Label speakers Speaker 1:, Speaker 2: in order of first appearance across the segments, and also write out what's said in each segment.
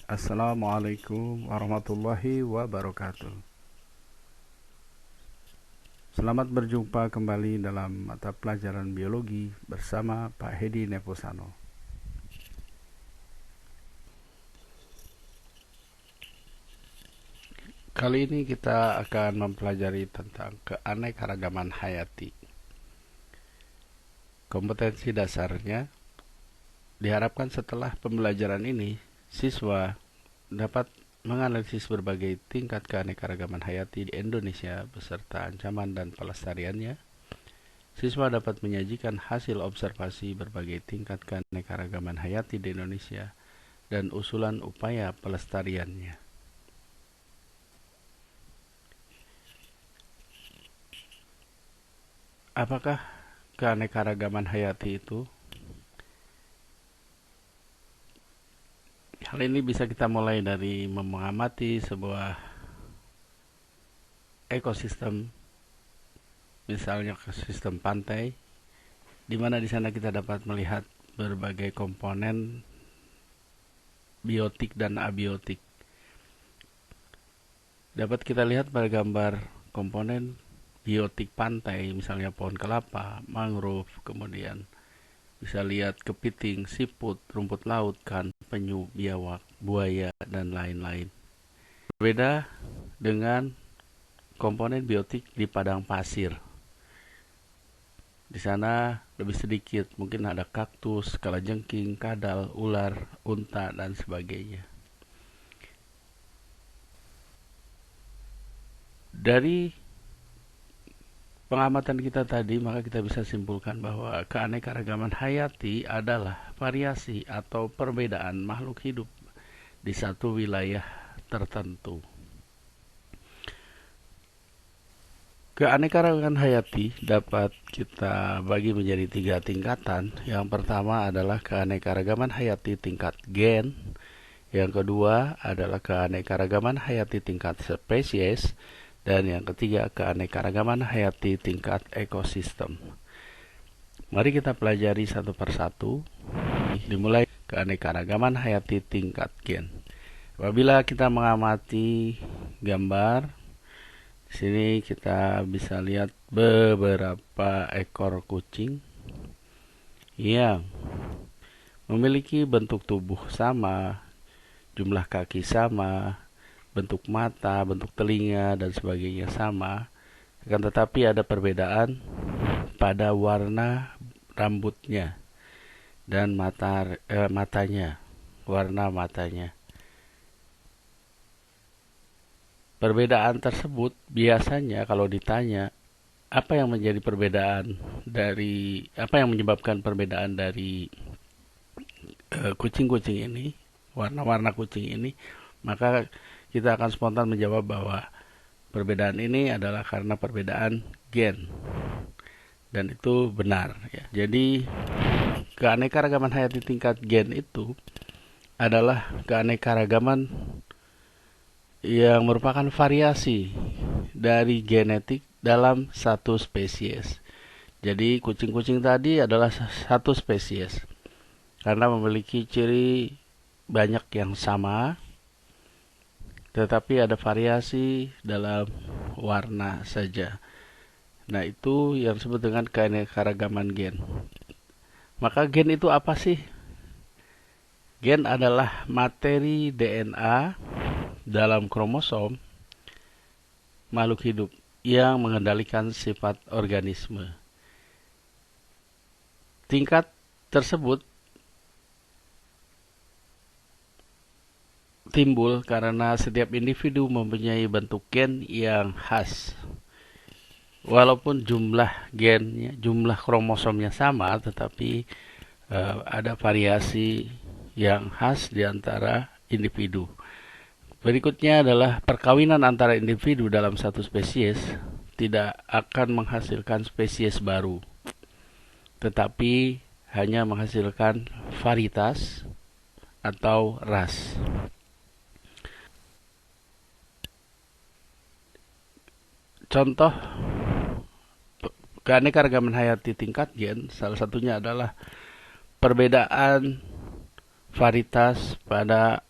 Speaker 1: Assalamualaikum warahmatullahi wabarakatuh. Selamat berjumpa kembali dalam mata pelajaran biologi bersama Pak Hedi Neposano. Kali ini kita akan mempelajari tentang keanekaragaman hayati. Kompetensi dasarnya diharapkan setelah pembelajaran ini, siswa dapat menganalisis berbagai tingkat keanekaragaman hayati di Indonesia beserta ancaman dan pelestariannya. Siswa dapat menyajikan hasil observasi berbagai tingkat keanekaragaman hayati di Indonesia dan usulan upaya pelestariannya. Apakah keanekaragaman hayati itu? Hal ini bisa kita mulai dari mengamati sebuah ekosistem, misalnya ekosistem pantai, di mana di sana kita dapat melihat berbagai komponen biotik dan abiotik. Dapat kita lihat pada gambar komponen biotik pantai, misalnya pohon kelapa, mangrove, kemudian bisa lihat kepiting, siput, rumput laut, kan, penyu, biawak, buaya, dan lain-lain. Berbeda dengan komponen biotik di padang pasir. Di sana lebih sedikit, mungkin ada kaktus, kalajengking, kadal, ular, unta, dan sebagainya. Dari pengamatan kita tadi, maka kita bisa simpulkan bahwa keanekaragaman hayati adalah variasi atau perbedaan makhluk hidup di satu wilayah tertentu. Keanekaragaman hayati dapat kita bagi menjadi 3 tingkatan. Yang pertama adalah keanekaragaman hayati tingkat gen. Yang kedua adalah keanekaragaman hayati tingkat spesies. Dan yang ketiga, keanekaragaman hayati tingkat ekosistem. Mari kita pelajari satu persatu. Dimulai keanekaragaman hayati tingkat gen. Apabila kita mengamati gambar, di sini kita bisa lihat beberapa ekor kucing yang memiliki bentuk tubuh sama, jumlah kaki sama, bentuk mata, bentuk telinga, dan sebagainya sama. Akan tetapi ada perbedaan pada warna rambutnya dan matanya, warna matanya. Perbedaan tersebut biasanya kalau ditanya apa yang menyebabkan perbedaan dari kucing-kucing ini, warna-warna kucing ini, maka kita akan spontan menjawab bahwa perbedaan ini adalah karena perbedaan gen. Dan itu benar ya. Jadi keanekaragaman hayati tingkat gen itu adalah keanekaragaman yang merupakan variasi dari genetik dalam satu spesies. Jadi kucing-kucing tadi adalah satu spesies karena memiliki ciri banyak yang sama, tetapi ada variasi dalam warna saja. Nah, itu yang disebut dengan keanekaragaman gen. Maka gen itu apa sih? Gen adalah materi DNA dalam kromosom makhluk hidup yang mengendalikan sifat organisme. Tingkat tersebut timbul karena setiap individu mempunyai bentuk gen yang khas. Walaupun jumlah gennya, jumlah kromosomnya sama, tetapi ada variasi yang khas di antara individu. Berikutnya adalah perkawinan antara individu dalam satu spesies tidak akan menghasilkan spesies baru, tetapi hanya menghasilkan varietas atau ras. Contoh keanekaragaman hayati tingkat gen, salah satunya adalah perbedaan varietas pada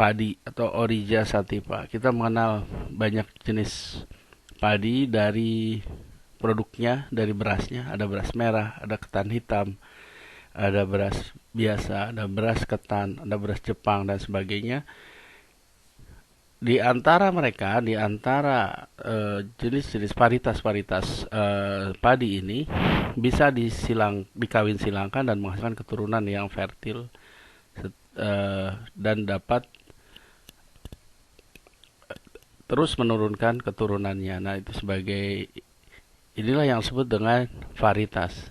Speaker 1: padi atau Oryza sativa. Kita mengenal banyak jenis padi dari produknya, dari berasnya. Ada beras merah, ada ketan hitam, ada beras biasa, ada beras ketan, ada beras Jepang dan sebagainya. Di antara mereka, di antara jenis-jenis varietas-varietas padi ini bisa dikawin silangkan dan menghasilkan keturunan yang fertil dan dapat terus menurunkan keturunannya. Nah, itu inilah yang disebut dengan varietas.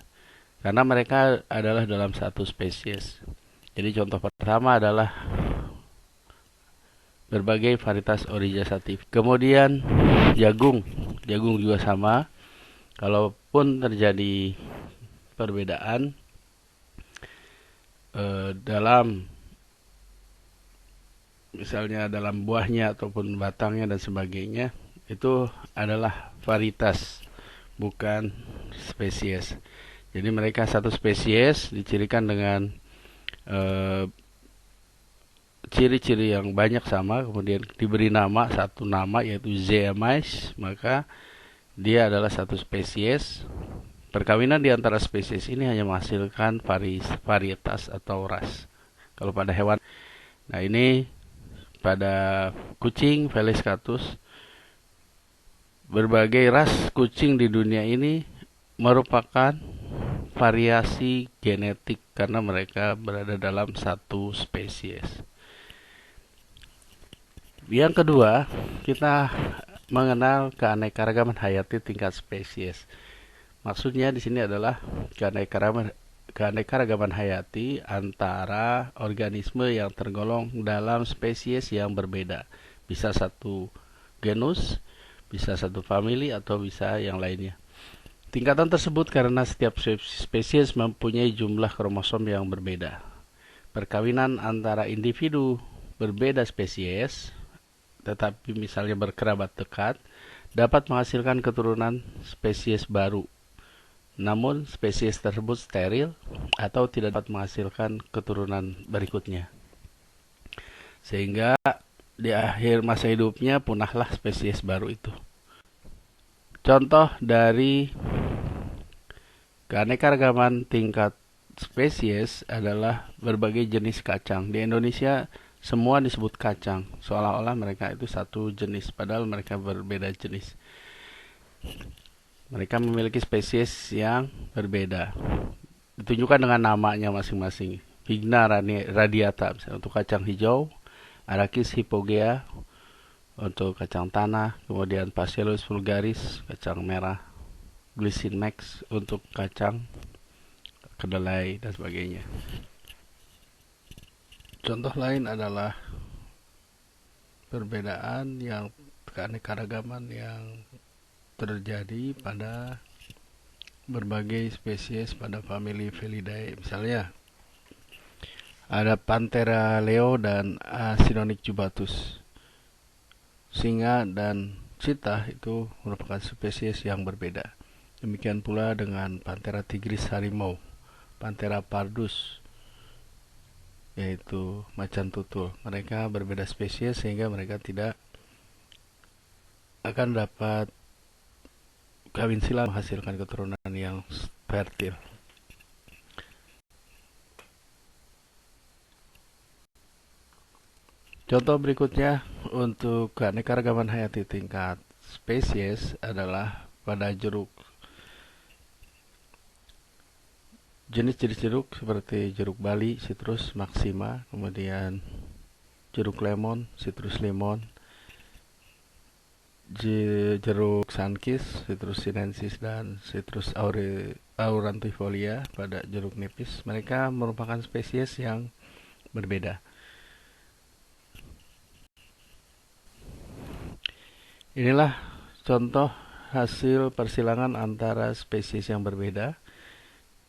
Speaker 1: Karena mereka adalah dalam satu spesies. Jadi contoh pertama adalah berbagai varietas Oryza sativa. Kemudian jagung juga sama. Kalaupun terjadi perbedaan dalam misalnya dalam buahnya ataupun batangnya dan sebagainya, itu adalah varietas, bukan spesies. Jadi mereka satu spesies dicirikan dengan ciri-ciri yang banyak sama, kemudian diberi satu nama yaitu zeamys, maka dia adalah satu spesies. Perkawinan di antara spesies ini hanya menghasilkan varietas atau ras. Kalau pada hewan, nah ini pada kucing Felis catus, berbagai ras kucing di dunia ini merupakan variasi genetik karena mereka berada dalam satu spesies. Yang kedua, kita mengenal keanekaragaman hayati tingkat spesies. Maksudnya di sini adalah keanekaragaman hayati antara organisme yang tergolong dalam spesies yang berbeda. Bisa satu genus, bisa satu famili, atau bisa yang lainnya. Tingkatan tersebut karena setiap spesies mempunyai jumlah kromosom yang berbeda. Perkawinan antara individu berbeda spesies, tetapi misalnya berkerabat dekat, dapat menghasilkan keturunan spesies baru. Namun spesies tersebut steril atau tidak dapat menghasilkan keturunan berikutnya. Sehingga di akhir masa hidupnya punahlah spesies baru itu. Contoh dari keanekaragaman tingkat spesies adalah berbagai jenis kacang. Di Indonesia semua disebut kacang, seolah-olah mereka itu satu jenis, padahal mereka berbeda jenis. Mereka memiliki spesies yang berbeda, ditunjukkan dengan namanya masing-masing. Vigna radiata misalnya untuk kacang hijau, Arachis hypogea untuk kacang tanah, kemudian Phaseolus vulgaris kacang merah, Glycine max untuk kacang kedelai dan sebagainya. Contoh lain adalah perbedaan keanekaragaman yang terjadi pada berbagai spesies pada famili Felidae. Misalnya ada Panthera leo dan Acinonyx jubatus. Singa dan cheetah itu merupakan spesies yang berbeda. Demikian pula dengan Panthera tigris harimau, Panthera pardus yaitu macan tutul. Mereka berbeda spesies sehingga mereka tidak akan dapat kawin silang menghasilkan keturunan yang fertil. Contoh berikutnya untuk keanekaragaman hayati tingkat spesies adalah pada jeruk. Jenis-jenis jeruk seperti jeruk bali, Citrus maxima, kemudian jeruk lemon, Citrus lemon, jeruk sunkist, Citrus sinensis, dan Citrus aurantifolia pada jeruk nipis. Mereka merupakan spesies yang berbeda. Inilah contoh hasil persilangan antara spesies yang berbeda.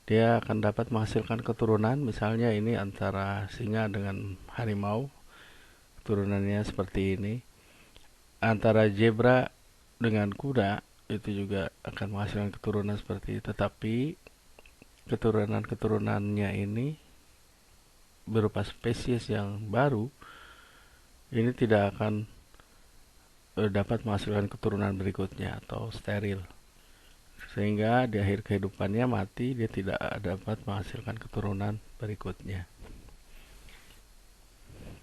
Speaker 1: Dia akan dapat menghasilkan keturunan, misalnya ini antara singa dengan harimau, keturunannya seperti ini. Antara zebra dengan kuda, itu juga akan menghasilkan keturunan seperti itu, tetapi keturunannya ini berupa spesies yang baru ini tidak akan dapat menghasilkan keturunan berikutnya atau steril. Sehingga di akhir kehidupannya mati, dia tidak dapat menghasilkan keturunan berikutnya.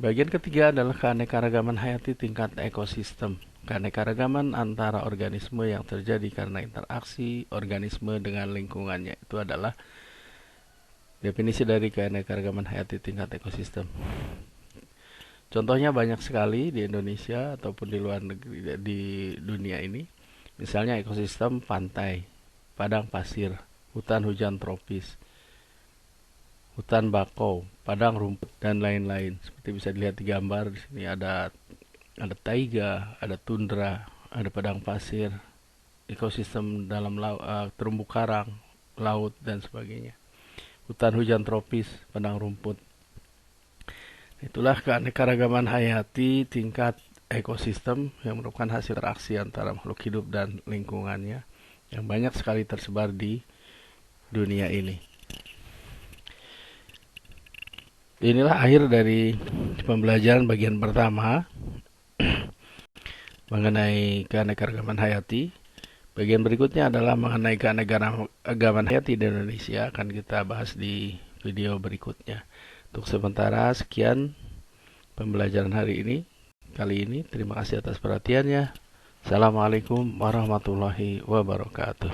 Speaker 1: Bagian ketiga adalah keanekaragaman hayati tingkat ekosistem. Keanekaragaman antara organisme yang terjadi karena interaksi organisme dengan lingkungannya. Itu adalah definisi dari keanekaragaman hayati tingkat ekosistem. Contohnya banyak sekali di Indonesia ataupun di luar negeri, di dunia ini. Misalnya ekosistem pantai, padang pasir, hutan hujan tropis, hutan bakau, padang rumput, dan lain-lain. Seperti bisa dilihat di gambar, di sini ada taiga, ada tundra, ada padang pasir, ekosistem dalam terumbu karang, laut, dan sebagainya. Hutan hujan tropis, padang rumput. Itulah keanekaragaman hayati tingkat ekosistem yang merupakan hasil interaksi antara makhluk hidup dan lingkungannya yang banyak sekali tersebar di dunia ini. Inilah akhir dari pembelajaran bagian pertama mengenai keanekaragaman hayati. Bagian berikutnya adalah mengenai keanekaragaman hayati di Indonesia, akan kita bahas di video berikutnya. Untuk sementara sekian pembelajaran kali ini. Terima kasih atas perhatiannya. Assalamualaikum warahmatullahi wabarakatuh.